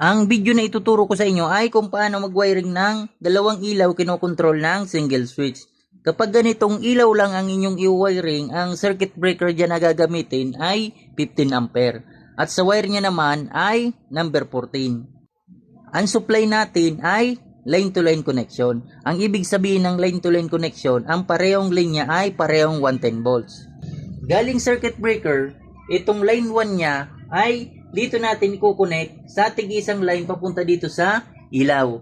Ang video na ituturo ko sa inyo ay kung paano mag-wiring ng dalawang ilaw kinokontrol ng single switch. Kapag ganitong ilaw lang ang inyong i-wiring, ang circuit breaker dyan na gagamitin ay 15 ampere. At sa wire niya naman ay number 14. Ang supply natin ay line-to-line connection. Ang ibig sabihin ng line-to-line connection, ang parehong line niya ay parehong 110 volts. Galing circuit breaker, itong line 1 niya ay dito natin i-connect sa tig-isang line papunta dito sa ilaw.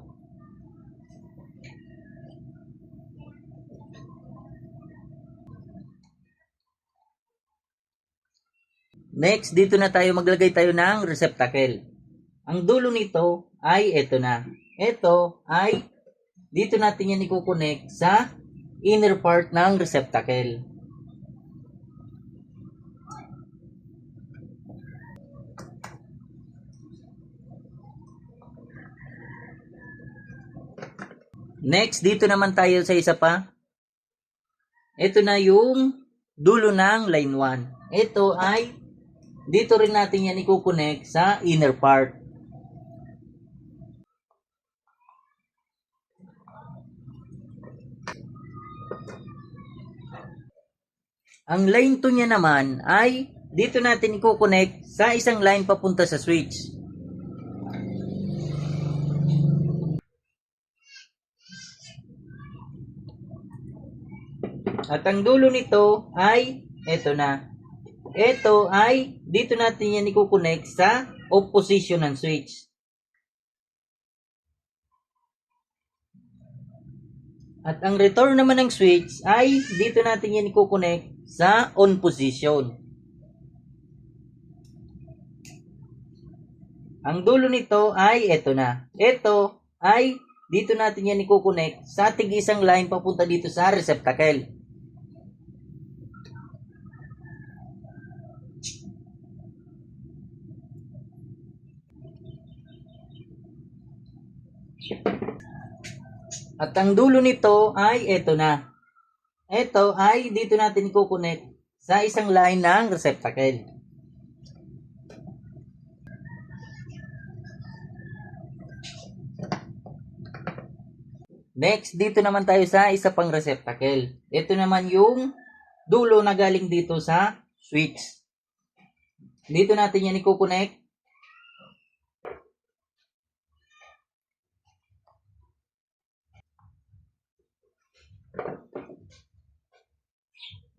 Next, dito na tayo maglagay tayo ng receptacle. Ang dulo nito ay ito na. Ito ay dito natin yan i-connect sa inner part ng receptacle. Next, dito naman tayo sa isa pa. Ito na yung dulo ng line 1. Ito ay dito rin natin yan i-connect sa inner part. Ang line 2 niya naman ay dito natin i-connect sa isang line papunta sa switch. At ang dulo nito ay ito na. Ito ay dito natin yan i-connect sa off position ng switch. At ang return naman ng switch ay dito natin yan i-connect sa on position. Ang dulo nito ay ito na. Ito ay dito natin yan i-connect sa tig-isang line papunta dito sa receptacle. At ang dulo nito ay ito na. Ito ay dito natin i-connect sa isang line ng receptacle. Next, dito naman tayo sa isa pang receptacle. Ito naman yung dulo na galing dito sa switch. Dito natin yan i-connect.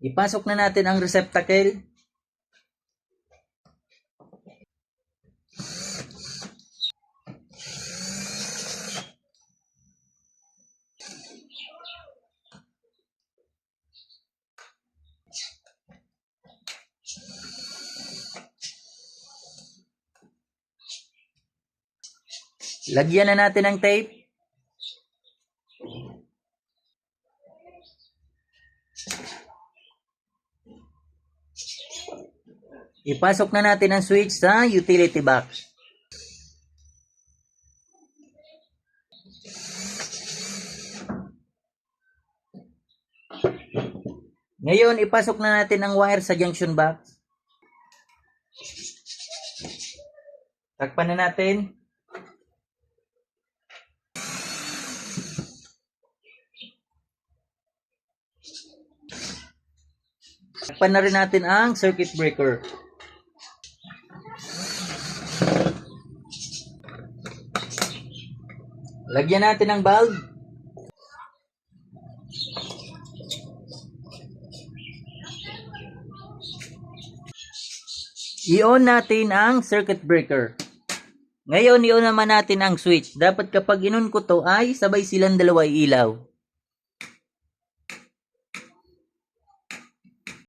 Ipasok na natin ang receptacle. Lagyan na natin ng tape. Ipasok na natin ang switch sa utility box. Ngayon, ipasok na natin ang wire sa junction box. Takpan na natin. Takpan na rin natin ang circuit breaker. Lagyan natin ng bulb. I-on natin ang circuit breaker. Ngayon, i-on naman natin ang switch. Dapat kapag in-on ko to ay sabay silang dalawa ilaw.